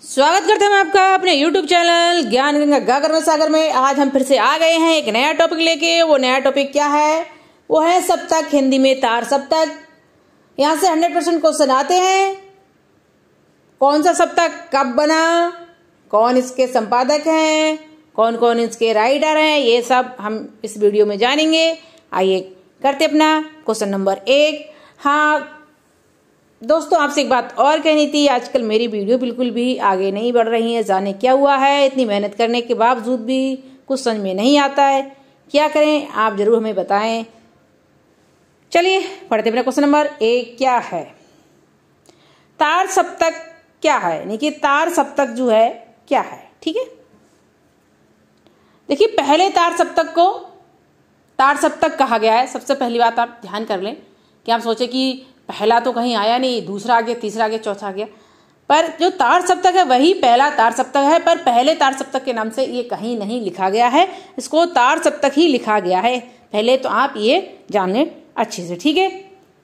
स्वागत करते हैं हम आपका अपने YouTube चैनल ज्ञान गंगा गागर में सागर में। आज हम फिर से आ गए हैं एक नया टॉपिक लेके। वो नया टॉपिक क्या है? वो है सप्तक, हिंदी में तार सप्तक। यहाँ से 100% क्वेश्चन आते हैं। कौन सा सप्तक कब बना, कौन इसके संपादक हैं, कौन कौन इसके राइटर हैं, ये सब हम इस वीडियो में जानेंगे। आइए करते अपना क्वेश्चन नंबर 1। हाँ दोस्तों, आपसे एक बात और कहनी थी। आजकल मेरी वीडियो बिल्कुल भी आगे नहीं बढ़ रही है। जाने क्या हुआ है, इतनी मेहनत करने के बावजूद भी कुछ समझ में नहीं आता है। क्या करें, आप जरूर हमें बताएं। चलिए पढ़ते अपना क्वेश्चन नंबर 1 क्या है। तार सप्तक क्या है, यानी कि तार सप्तक जो है क्या है। ठीक है, देखिए पहले तार सप्तक को तार सप्तक कहा गया है। सबसे पहली बात आप ध्यान कर लें कि आप सोचे कि पहला तो कहीं आया नहीं, दूसरा आ गया, तीसरा आ गया, चौथा आ गया। पर जो तार सप्तक है वही पहला तार सप्तक है, पर पहले तार सप्तक के नाम से ये कहीं नहीं लिखा गया है। इसको तार सप्तक ही लिखा गया है। पहले तो आप ये जान लें अच्छे से। ठीक है,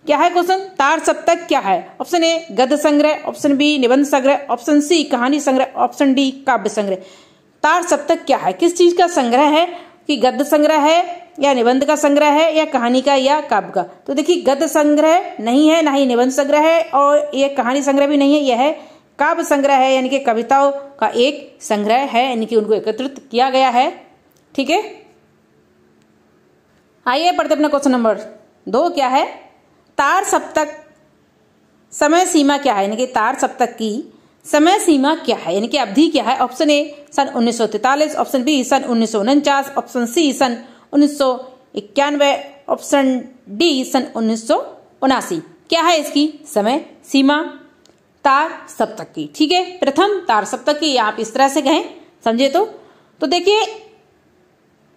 क्या है क्वेश्चन? तार सप्तक क्या है? ऑप्शन ए गद्य संग्रह, ऑप्शन बी निबंध संग्रह, ऑप्शन सी कहानी संग्रह, ऑप्शन डी काव्य संग्रह। तार सप्तक क्या है? किस चीज का संग्रह है? कि गद्य संग्रह है या निबंध का संग्रह है या कहानी का या काव्य का? तो देखिए गद्य संग्रह नहीं है, ना ही निबंध संग्रह है, और ये कहानी संग्रह भी नहीं है। यह है काव्य संग्रह है, यानी कि कविताओं का एक संग्रह है, यानी कि उनको एकत्रित किया गया है। ठीक है, आइए पढ़ते अपना क्वेश्चन नंबर 2 क्या है। तार सप्तक समय सीमा क्या है, यानी कि तार सप्तक की समय सीमा क्या है, यानी कि अवधि क्या है? ऑप्शन ए सन 1943, ऑप्शन बी सन 1949, ऑप्शन सी सन 1991, ऑप्शन डी सन 1979। क्या है इसकी समय सीमा तार सप्तक की? ठीक है, प्रथम तार सप्तक की, आप इस तरह से कहें, समझे तो देखिए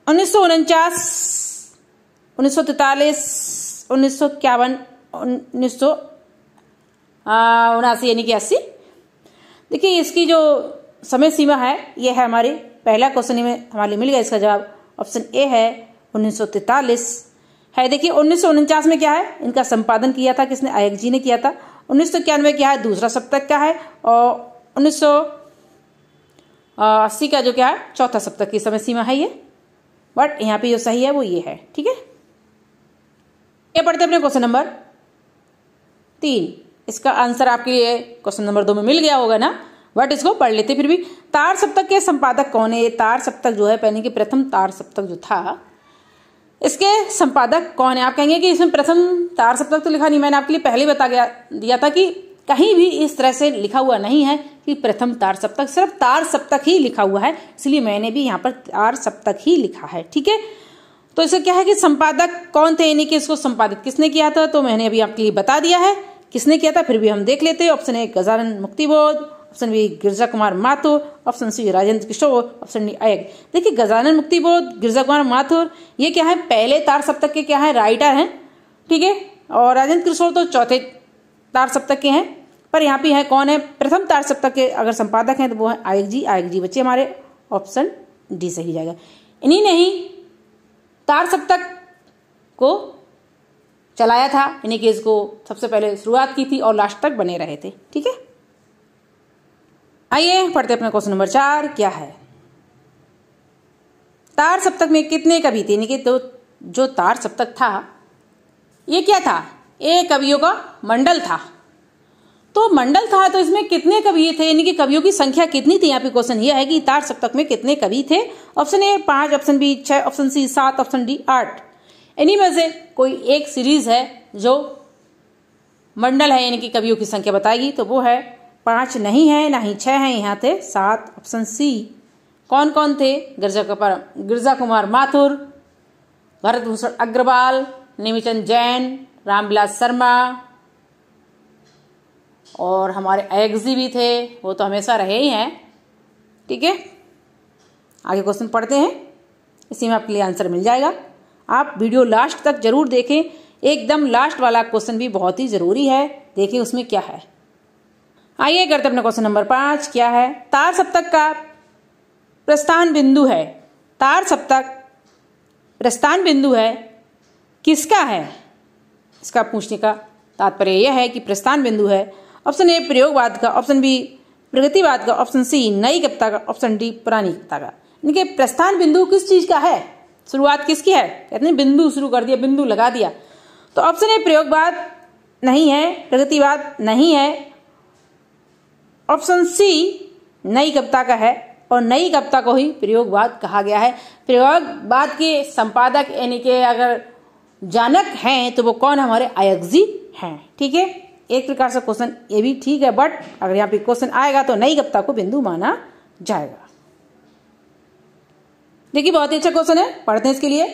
1949, 1943, 1951, 1979 यानी कि 80। देखिए इसकी जो समय सीमा है ये है हमारी पहला क्वेश्चन में हमारे मिल गया। इसका जवाब ऑप्शन ए है 1943 है। देखिए 1949 में क्या है, इनका संपादन किया था किसने? आयक जी ने किया था। 1991 क्या है? दूसरा सप्तक का है। और 1980 का जो क्या है, चौथा सप्तक की समय सीमा है ये। बट यहाँ पे जो सही है वो ये है। ठीक है, ये पढ़ते अपने क्वेश्चन नंबर 3। इसका आंसर आपके लिए क्वेश्चन नंबर 2 में मिल गया होगा ना, बट इसको पढ़ लेते फिर भी। तार सप्तक के संपादक कौन है? तार सप्तक जो है पहले कि प्रथम तार सप्तक जो था, इसके संपादक कौन है? आप कहेंगे कि इसमें प्रथम तार सप्तक तो लिखा नहीं। मैंने आपके लिए पहले बता दिया था कि कहीं भी इस तरह से लिखा हुआ नहीं है कि प्रथम तार सप्तक, सिर्फ तार सप्तक ही लिखा हुआ है, इसलिए मैंने भी यहाँ पर तार सप्तक ही लिखा है। ठीक है, तो इसे क्या है कि संपादक कौन थे, यानी कि इसको संपादित किसने किया था, तो मैंने अभी आपके लिए बता दिया है किसने किया था। फिर भी हम देख लेते हैं। Option A Gajanan Muktibodh, option B Girija Kumar Mathur, option C Rajendra Kishore, option D आयक। देखिए गजानन मुक्तिबोध, गिरजा कुमार माथुर ये क्या है, पहले तार सप्तक के क्या है, राइटर हैं। ठीक है, और राजेंद्र किशोर तो चौथे तार सप्तक के हैं। पर यहाँ पे है कौन है, प्रथम तार सप्तक के अगर संपादक हैं तो वो है आयक जी। आयक जी बच्चे हमारे ऑप्शन डी सही जाएगा। इन्हीं ने ही तार सप्तक को चलाया था, यानी कि इसको सबसे पहले शुरुआत की थी और लास्ट तक बने रहे थे। ठीक है, आइए पढ़ते अपना क्वेश्चन नंबर 4 क्या है। तार सप्तक में कितने कवि थे, यानी कि तो जो तार सप्तक था ये क्या था, एक कवियों का मंडल था। तो मंडल था तो इसमें कितने कवि थे, यानी कि कवियों की संख्या कितनी थी? यहाँ पे क्वेश्चन ये है कि तार सप्तक में कितने कवि थे। Option A 5, option B 6, option C 7, option D 8। इन्हीं में से कोई एक सीरीज है जो मंडल है, यानी कि कवियों की संख्या बताएगी, तो वो है 5 नहीं है, ना ही 6 है, यहाँ थे 7, ऑप्शन सी। कौन कौन थे? गिरजा कुमार माथुर, भरतभूषण अग्रवाल, नेमिचंद जैन, रामविलास शर्मा, और हमारे आयक जी भी थे, वो तो हमेशा रहे ही हैं। ठीक है, आगे क्वेश्चन पढ़ते हैं, इसी में आपके लिए आंसर मिल जाएगा। आप वीडियो लास्ट तक जरूर देखें, एकदम लास्ट वाला क्वेश्चन भी बहुत ही जरूरी है, देखें उसमें क्या है। आइए करते अपना क्वेश्चन नंबर 5 क्या है। तार सप्तक का प्रस्थान बिंदु है। तार सप्तक प्रस्थान बिंदु है किसका है? इसका पूछने का तात्पर्य यह है कि प्रस्थान बिंदु है ऑप्शन ए प्रयोगवाद का, ऑप्शन बी प्रगतिवाद का ऑप्शन सी, नई कविता का ऑप्शन डी, पुरानी कविता का। इनके प्रस्थान बिंदु किस चीज का है, शुरुआत किसकी है, कहते हैं बिंदु शुरू कर दिया, बिंदु लगा दिया। तो ऑप्शन ए प्रयोगवाद नहीं है, प्रगतिवाद नहीं है, ऑप्शन सी नई कविता का है, और नई कविता को ही प्रयोगवाद कहा गया है। प्रयोगवाद के संपादक यानी कि अगर जनक हैं तो वो कौन है, हमारे आयक जी हैं। ठीक है, एक प्रकार से क्वेश्चन ये भी ठीक है, बट अगर यहाँ पे क्वेश्चन आएगा तो नई कविता को बिंदु माना जाएगा। देखिए बहुत ही अच्छा क्वेश्चन है, पढ़ते हैं इसके लिए।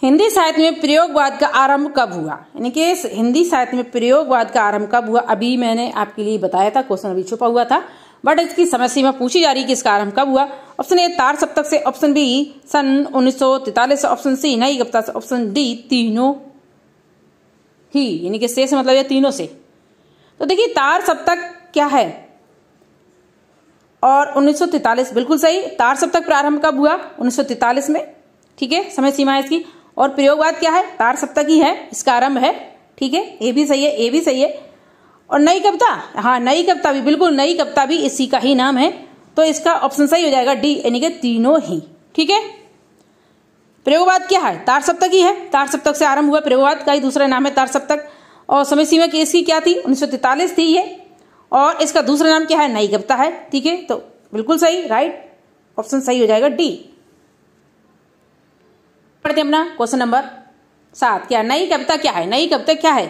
हिंदी साहित्य में प्रयोगवाद का आरंभ कब हुआ, यानी कि हिंदी साहित्य में प्रयोगवाद का आरंभ कब हुआ। अभी मैंने आपके लिए बताया था, क्वेश्चन अभी छुपा हुआ था, बट इसकी समझ सीमा पूछी जा रही है कि इसका आरंभ कब हुआ। ऑप्शन ए तार सप्तक से, ऑप्शन बी सन 1943 से, ऑप्शन सी नई कविता से, ऑप्शन डी तीनों ही, यानी कि से मतलब ये तीनों से। तो देखिए तार सप्तक क्या है, और 1943 बिल्कुल सही। तार सप्तक प्रारंभ कब हुआ, 1943 में। ठीक है, समय सीमा है इसकी। और प्रयोगवाद क्या है, तार सप्तक ही है, इसका आरंभ है। ठीक है, ये भी सही है, ये भी सही है। और नई कविता, हाँ नई कविता भी, बिल्कुल नई कविता भी इसी का ही नाम है, तो इसका ऑप्शन सही हो जाएगा डी, यानी कि तीनों ही। ठीक है, प्रयोगवाद क्या है, तार सप्तक ही है, तार सप्तक से आरंभ हुआ, प्रयोगवाद का ही दूसरा नाम है तार सप्तक। और समय सीमा की इसकी क्या थी, 1943 थी ये, और इसका दूसरा नाम क्या है, नई कविता है। ठीक है, तो बिल्कुल सही, राइट, ऑप्शन सही हो जाएगा डी। पढ़ते हैं अपना क्वेश्चन नंबर 7। क्या नई कविता क्या है, नई कविता क्या है,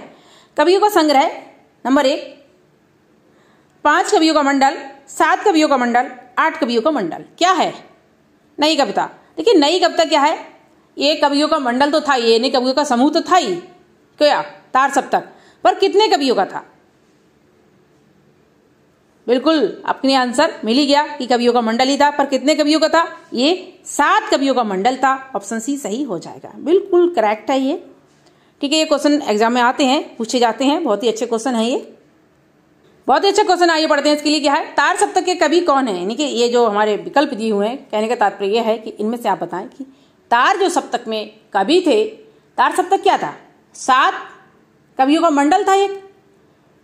कवियों का संग्रह। नंबर 1, 5 कवियों का मंडल, 7 कवियों का मंडल, 8 कवियों का मंडल, क्या है नई कविता। देखिए नई कविता क्या है, ये कवियों का मंडल तो था, ये नहीं कवियों का समूह तो था ही, क्या तार सप्तक, पर कितने कवियों का था। बिल्कुल अपने आंसर मिल ही गया कि कवियों का मंडल ही था, पर कितने कवियों का था, ये 7 कवियों का मंडल था। ऑप्शन सी सही हो जाएगा, बिल्कुल करेक्ट है ये। ठीक है, ये क्वेश्चन एग्जाम में आते हैं, पूछे जाते हैं, बहुत ही अच्छे क्वेश्चन है ये, बहुत ही अच्छा क्वेश्चन। आइए पढ़ते हैं इसके लिए क्या है, तार सप्तक के कवि कौन है। यानी कि ये जो हमारे विकल्प दिए हुए हैं, कहने का तात्पर्य यह है कि इनमें से आप बताएं कि तार जो सप्तक में कवि थे, तार सप्तक क्या था, 7 कवियों का मंडल था एक,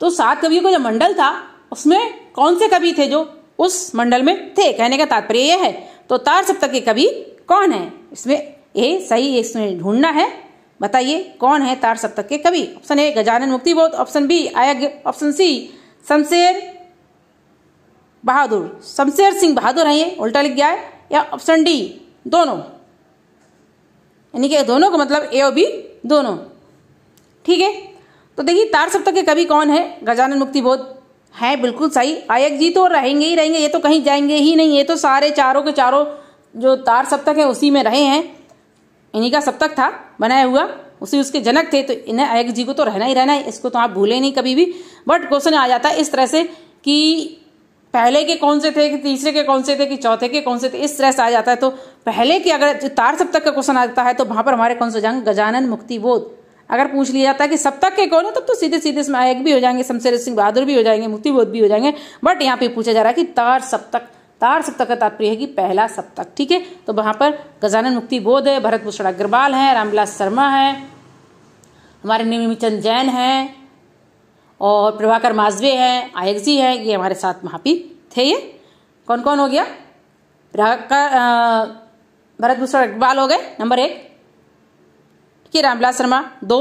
तो 7 कवियों का जो मंडल था उसमें कौन से कवि थे जो उस मंडल में थे, कहने का तात्पर्य यह है। तो तार सप्तक के कवि कौन है, इसमें ये सही इसमें ढूंढना है, बताइए कौन है तार सप्तक के कवि। Option A Gajanan Muktibodh, option B आयज्ञ, ऑप्शन सी शमशेर बहादुर, शमशेर सिंह बहादुर है ये, उल्टा लिख गया है, या ऑप्शन डी दोनों, यानी कि दोनों का मतलब ए और बी दोनों। ठीक है, तो देखिए तार सप्तक के कवि कौन है, गजानन मुक्तिबोध है, बिल्कुल सही। आयक जी तो रहेंगे ही रहेंगे, ये तो कहीं जाएंगे ही नहीं, ये तो सारे चारों के चारों जो तार सप्तक है उसी में रहे हैं, इन्हीं का सप्तक था बनाया हुआ, उसी उसके जनक थे, तो इन्हें आयक जी को तो रहना ही रहना है, इसको तो आप भूले नहीं कभी भी। बट क्वेश्चन आ जाता है इस तरह से कि पहले के कौन से थे, कि तीसरे के कौन से थे, कि चौथे के कौन से थे, इस तरह से आ जाता है। तो पहले के अगर तार सप्तक का क्वेश्चन आता है तो वहां पर हमारे कौन से जाएंगे, गजानन मुक्तिबोध। अगर पूछ लिया जाता है कि सप्तक के कौन है, तब तो सीधे सीधे इसमें आयक भी हो जाएंगे, शमशेर सिंह बहादुर भी हो जाएंगे, मुक्तिबोध भी हो जाएंगे। बट यहाँ पे पूछा जा रहा है कि तार सप्तक, तार सप्तक का तात्पर्य है कि पहला सप्तक। ठीक है, तो वहां पर गजानन मुक्तिबोध है, भरत भूषण अग्रवाल है, रामविलास शर्मा है, हमारे नेमिचंद जैन है, और प्रभाकर माजवे है, आयक जी है, ये हमारे साथ वहां पे थे। ये कौन कौन हो गया, भरत भूषण अग्रवाल हो गए नंबर 1, ठीक है, रामविलास शर्मा 2,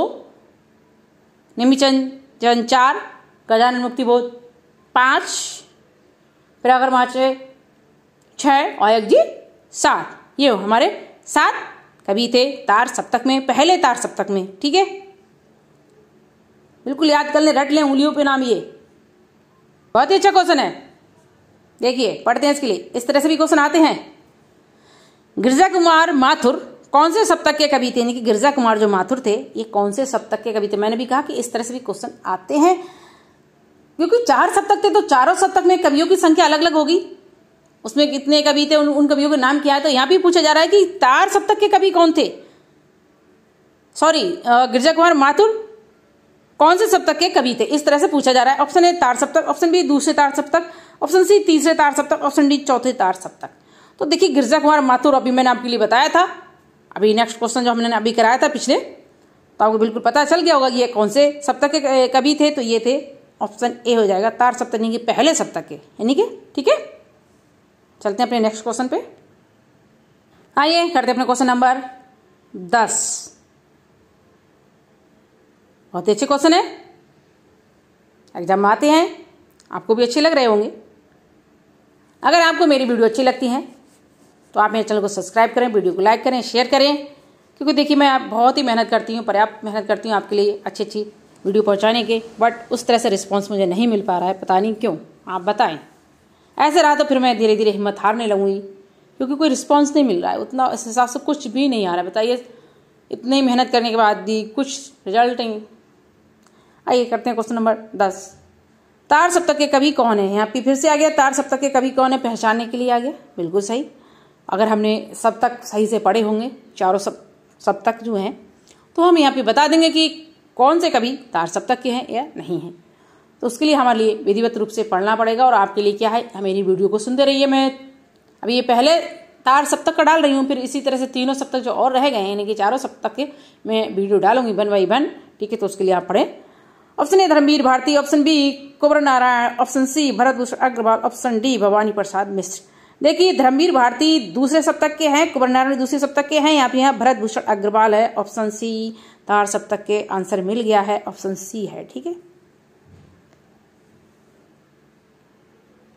नेमिचंद जैन 4, गजानन मुक्तिबोध 5, प्रभाकर माजवे 6, आयक जी 7। ये हमारे 7 कवि थे तार सप्तक में, पहले तार सप्तक में। ठीक है, बिल्कुल याद कर लें, रट लें उंगलियों पे नाम, ये बहुत ही अच्छा क्वेश्चन है। देखिए पढ़ते हैं इसके लिए, इस तरह से भी क्वेश्चन आते हैं। गिरजा कुमार माथुर कौन से सप्तक के कवि थे, यानी कि गिरजा कुमार जो माथुर थे ये कौन से सप्तक के कवि थे। मैंने भी कहा कि इस तरह से भी क्वेश्चन आते हैं, क्योंकि 4 सप्तक थे तो चारों सप्तक में कवियों की संख्या अलग अलग होगी, उसमें कितने कवि थे, उन कवियों के नाम क्या है। तो यहां भी पूछा जा रहा है कि तार सप्तक के कवि कौन थे, सॉरी गिरजा कुमार माथुर कौन से सप्तक के कवि थे, इस तरह से पूछा जा रहा है। ऑप्शन ए तार सप्तक, ऑप्शन बी दूसरे तार सप्तक, ऑप्शन सी तीसरे तार सप्तक, ऑप्शन डी चौथे तार सप्तक। तो देखिए गिरजा कुमार माथुर अभी मैंने आपके लिए बताया था, अभी नेक्स्ट क्वेश्चन जो हमने अभी कराया था पिछले, तो आपको बिल्कुल पता चल गया होगा कि ये कौन से सप्तक के कवि थे। तो ये थे ऑप्शन ए हो जाएगा तार सप्तक यानी कि पहले सप्तक के, यानी कि ठीक है। चलते हैं अपने नेक्स्ट क्वेश्चन पे। आइए करते हैं अपने क्वेश्चन नंबर 10। बहुत ही अच्छे क्वेश्चन है, एग्जाम में आते हैं, आपको भी अच्छे लग रहे होंगे। अगर आपको मेरी वीडियो अच्छी लगती है तो आप मेरे चैनल को सब्सक्राइब करें, वीडियो को लाइक करें, शेयर करें, क्योंकि देखिए मैं बहुत ही मेहनत करती हूँ, पर्याप्त मेहनत करती हूँ आपके लिए अच्छी अच्छी वीडियो पहुँचाने के, बट उस तरह से रिस्पॉन्स मुझे नहीं मिल पा रहा है, पता नहीं क्यों, आप बताएं। ऐसे रहा तो फिर मैं धीरे धीरे हिम्मत हारने लगूंगी, क्योंकि कोई रिस्पॉन्स नहीं मिल रहा है उतना, इस हिसाब से कुछ भी नहीं आ रहा है। बताइए इतनी मेहनत करने के बाद भी कुछ रिजल्ट नहीं। आइए करते हैं क्वेश्चन नंबर 10। तार सप्तक के कवि कौन है? यहाँ पे फिर से आ गया तार सप्तक के कवि कौन है, पहचानने के लिए आ गया, बिल्कुल सही। अगर हमने सप्तक सही से पढ़े होंगे, चारों सप्तक जो हैं, तो हम यहाँ पे बता देंगे कि कौन से कवि तार सप्तक के हैं या नहीं हैं। तो उसके लिए हमारे लिए विधिवत रूप से पढ़ना पड़ेगा, और आपके लिए क्या है, मेरी वीडियो को सुनते रहिए। मैं अभी ये पहले तार सप्तक का डाल रही हूँ, फिर इसी तरह से तीनों सप्तक जो और रह गए हैं, यानी कि चारों सप्तक के मैं वीडियो डालूंगी 1 बाय 1, ठीक है। तो उसके लिए आप पढ़ें। Option A Dharamvir Bharati, option B Kunwar Narayan, option C Bharatbhushan Agrawal, option D Bhawani Prasad Mishra. देखिए धर्मवीर भारती दूसरे सप्तक के हैं, कुंवर नारायण दूसरे सप्तक के हैं, यहाँ पे यहाँ भरतभूषण अग्रवाल है। ऑप्शन सी तार सप्तक के आंसर मिल गया है, ऑप्शन सी है, ठीक है।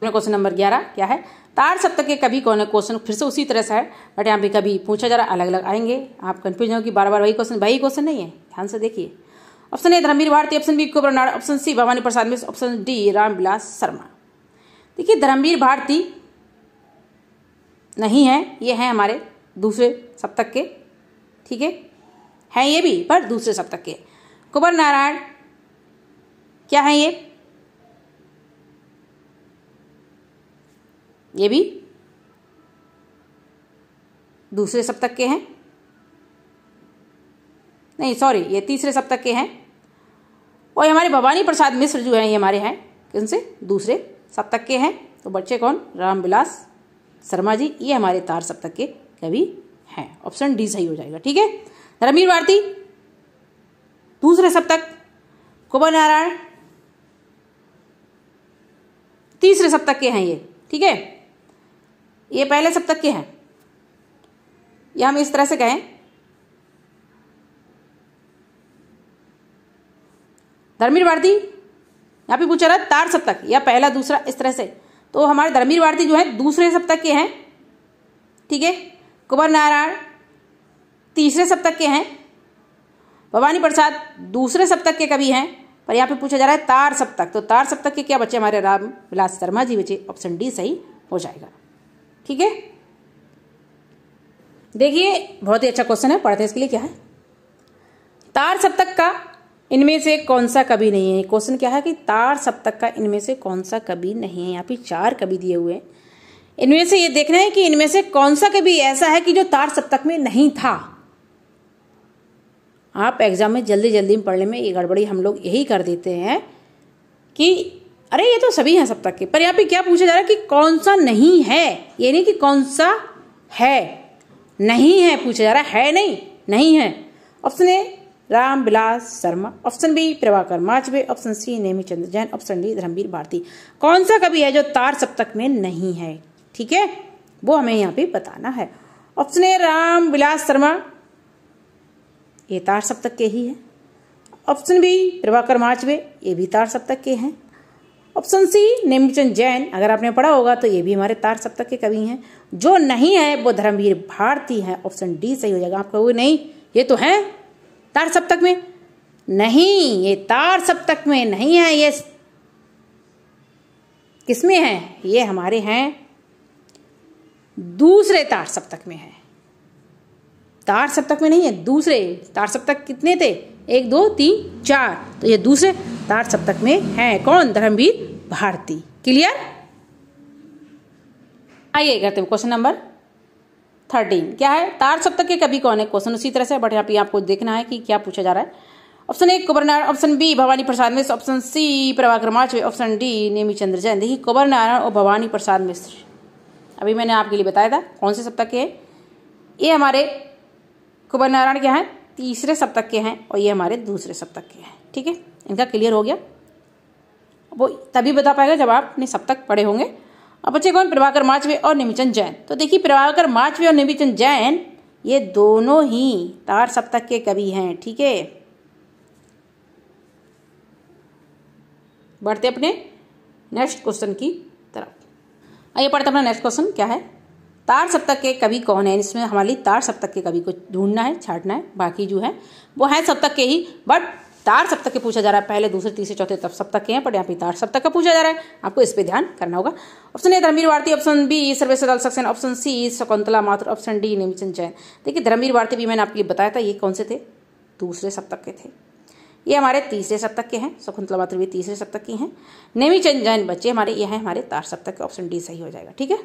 क्वेश्चन नंबर 11 क्या है, तार सप्तक के कवि कौन है? क्वेश्चन फिर से उसी तरह से है, बट यहाँ पे कभी पूछा जा रहा, अलग अलग आएंगे, आप कंफ्यूज हो कि बार बार वही क्वेश्चन नहीं है, ध्यान से देखिए। Option A Dharamvir Bharati, option B Kunwar Narayan, option C Bhawani Prasad Mishra, option D Ramvilas Sharma. देखिए धर्मवीर भारती नहीं है, ये है हमारे दूसरे सप्तक के, ठीक है ये भी, पर दूसरे सप्तक के। कुंवर नारायण क्या है, ये भी दूसरे सप्तक के हैं, नहीं सॉरी ये तीसरे सप्तक के हैं। और हमारे भवानी प्रसाद मिश्र जो हैं, ये हमारे हैं किनसे, दूसरे सप्तक के हैं। तो बच्चे कौन, रामविलास शर्मा जी, ये हमारे तार सप्तक के कवि हैं। ऑप्शन डी सही हो जाएगा, ठीक है। धर्मवीर भारती दूसरे सप्तक, कुंवर नारायण तीसरे सप्तक के हैं ये, ठीक है। ये पहले सप्तक के हैं, या हम इस तरह से कहें, धर्मवीर भारती यहाँ पे पूछा रहा तार सप्तक या पहला दूसरा, इस तरह से। तो हमारे धर्मवीर भारती जो है दूसरे सप्तक के हैं, ठीक है। कुंवर नारायण तीसरे सप्तक के हैं, भवानी प्रसाद दूसरे सप्तक के कवि हैं, पर यहाँ पे पूछा जा रहा है तार सप्तक। तो तार सप्तक के क्या बच्चे, हमारे रामविलास शर्मा जी बचे, ऑप्शन डी सही हो जाएगा, ठीक है। देखिए बहुत ही अच्छा क्वेश्चन है, पढ़ते हैं इसके लिए क्या है। तार सप्तक का इनमें से कौन सा कवि नहीं है? क्वेश्चन क्या है कि तार सप्तक का इनमें से कौन सा कवि नहीं है। यहाँ पे 4 कवि दिए हुए हैं, इनमें से ये देखना है कि इनमें से कौन सा कवि ऐसा है कि जो तार सप्तक में नहीं था। आप एग्जाम में जल्दी जल्दी में पढ़ने में ये गड़बड़ी हम लोग यही कर देते हैं कि अरे ये तो सभी हैं सप्तक के, पर यहाँ पे क्या पूछा जा रहा है कि कौन सा नहीं है, ये नहीं कि कौन सा है, नहीं है पूछा जा रहा है, नहीं है। Option A Ramvilas Sharma, option B Prabhakar Machwe, option C Nemichand Jain, option D Dharamvir Bharati. कौन सा कवि है जो तार सप्तक में नहीं है, ठीक है, वो हमें यहाँ पे बताना है। ऑप्शन ए रामविलास शर्मा, ये तार सप्तक के ही है। ऑप्शन बी प्रभाकर माचवे, ये भी तार सप्तक के हैं। ऑप्शन सी नेमीचंद जैन, अगर आपने पढ़ा होगा तो ये भी हमारे तार सप्तक के कवि हैं। जो नहीं है वो धर्मवीर भारती है, ऑप्शन डी सही हो जाएगा। आप कहोगे नहीं ये तो है तार सप्तक में, नहीं ये तार सप्तक में नहीं है, ये किसमें है, ये हमारे हैं दूसरे तार सप्तक में है। तार सप्तक में नहीं है, दूसरे तार सप्तक कितने थे, 1 2 3 4, तो ये दूसरे तार सप्तक में है। कौन, धर्मवीर भारती। क्लियर। आइए करते हैं क्वेश्चन नंबर 13 क्या है, तार सप्तक के कवि कौन है। क्वेश्चन उसी तरह से, बट यहाँ पे आपको देखना है कि क्या पूछा जा रहा है। Option A Kunwar Narayan, option B Bhawani Prasad Mishra, option C Prabhakar Machwe, option D Nemichand Jain. देखिए कुंवर नारायण और भवानी प्रसाद मिश्र अभी मैंने आपके लिए बताया था कौन से सप्तक के हैं। ये हमारे कुंवर नारायण क्या है, तीसरे सप्तक के हैं, और ये हमारे दूसरे सप्तक के हैं, ठीक है। इनका क्लियर हो गया। वो तभी बता पाएगा जब आपने सप्तक पढ़े होंगे। अब बच्चे कौन? प्रभाकर माचवे और नेमिचंद जैन। तो देखिए प्रभाकर माचवे और नेमिचंद जैन ये दोनों ही तार सप्तक के कवि हैं। ठीक है, बढ़ते अपने नेक्स्ट क्वेश्चन की तरफ। आइए पढ़ते अपना नेक्स्ट क्वेश्चन क्या है। तार सप्तक के कवि कौन है? इसमें हमारे लिए तार सप्तक के कवि को ढूंढना है, छांटना है। बाकी जो है वो है सप्तक के ही, बट तार सप्तक के पूछा जा रहा है। पहले दूसरे तीसरे चौथे तब सप्तक के हैं, पर यहाँ पे तार सप्तक का पूछा जा रहा है। आपको इस पे ध्यान करना होगा। Option A Dharamvir Bharati, option B Sarveshwar Saxena, option C Shakuntala Mathur, option D Nemichand Jain. देखिए धर्मवीर भारती भी मैंने आपको बताया था, ये कौन से थे? दूसरे सप्तक के थे। ये हमारे तीसरे सप्तक के हैं। शकुंतला माथुर भी तीसरे सप्तक की हैं। नेमिचंद जैन बच्चे हमारे ये हैं हमारे तार सप्तक के। ऑप्शन डी सही हो जाएगा। ठीक है,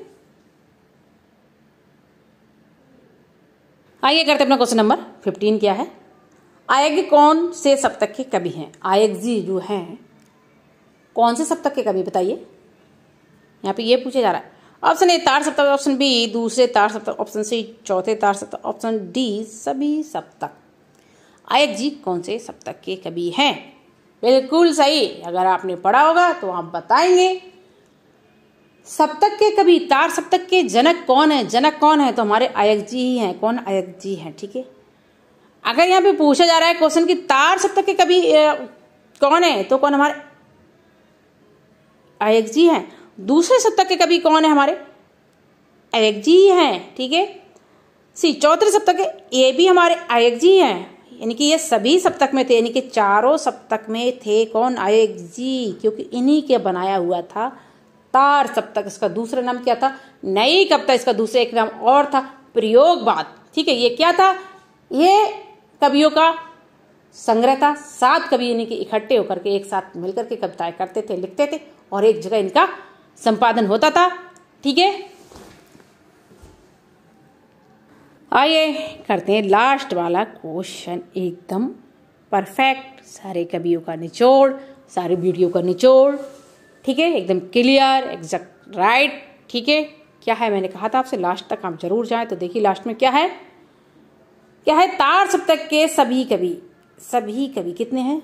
आइए करते अपना क्वेश्चन नंबर 15 क्या है। आयज्ञ कौन से सप्तक के कवि हैं? आयज्ञ जो हैं कौन से सप्तक के कवि बताइए? यहाँ पे ये पूछा जा रहा है। ऑप्शन ए तार सप्तक, ऑप्शन बी दूसरे तार सप्तक, ऑप्शन सी चौथे तार सप्तक, ऑप्शन डी सभी सप्तक। आयज्ञ कौन से सप्तक के कवि हैं? बिल्कुल सही। अगर आपने पढ़ा होगा तो आप बताएंगे। सप्तक के कवि, तार सप्तक के जनक कौन है? जनक कौन है? तो हमारे आयज्ञ ही हैं। कौन? आयज्ञ हैं। ठीक है, अगर यहाँ पे पूछा जा रहा है क्वेश्चन कि तार सप्तक के कवि कौन है, तो कौन? हमारे आयज्ञ हैं। दूसरे सप्तक के कवि कौन है? हमारे आयज्ञ हैं। ठीक है, सी चौथे सप्तक के ये भी हमारे आयज्ञ हैं। यानी कि ये सभी सप्तक में थे, यानी कि चारों सप्तक में थे। कौन? आयज्ञ, क्योंकि इन्हीं के बनाया हुआ था तार सप्तक। इसका दूसरा नाम क्या था? नई कविता। इसका दूसरा एक नाम और था प्रयोगवाद। ठीक है, ये क्या था? ये कवियों का संग्रह था। 7 कवि यानी कि इकट्ठे होकर के एक साथ मिलकर के कविताएं करते थे, लिखते थे, और एक जगह इनका संपादन होता था। ठीक है, आइए करते हैं लास्ट वाला क्वेश्चन, एकदम परफेक्ट, सारे कवियों का निचोड़, सारे वीडियो का निचोड़। ठीक है, एकदम क्लियर, एग्जैक्ट, राइट। ठीक है, क्या है? मैंने कहा था आपसे लास्ट तक आप जरूर जाएं। तो देखिए लास्ट में क्या है? क्या है? तार सप्तक के सभी कवि। सभी कवि कितने हैं?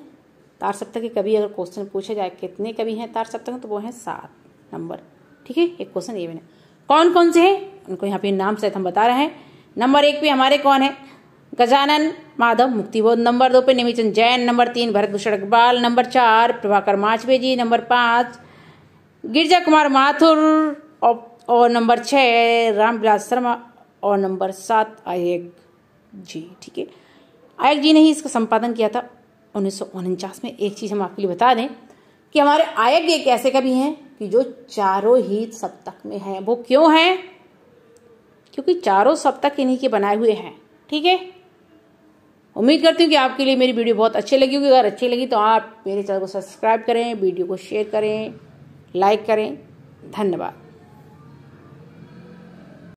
तार सप्तक के कवि अगर क्वेश्चन पूछा जाए कितने कवि हैं तार सप्तक में, तो वो हैं 7 नंबर। ठीक है, एक क्वेश्चन ये मैंने कौन कौन से हैं उनको यहाँ पे नाम से हम बता रहे हैं। नंबर 1 पे हमारे कौन है? गजानन माधव मुक्तिबोध। नंबर 2 पे नेमिचंद जैन। नंबर 3 भरतभूषण अग्रवाल। नंबर 4 प्रभाकर माचवे जी। नंबर 5 गिरजा कुमार माथुर। और नंबर 6 रामविलास शर्मा। और नंबर 7 आयज्ञ जी। ठीक है, आयज्ञ जी ने ही इसका संपादन किया था 1949 में। एक चीज हम आपके लिए बता दें कि हमारे आयज्ञ एक ऐसे कवि हैं कि जो चारों ही सप्तक में हैं। वो क्यों हैं? क्योंकि चारों सप्तक इन्हीं के बनाए हुए हैं। ठीक है, उम्मीद करती हूँ कि आपके लिए मेरी वीडियो बहुत अच्छी लगी होगी। अगर अच्छी लगी तो आप मेरे चैनल को सब्सक्राइब करें, वीडियो को शेयर करें, लाइक करें। धन्यवाद।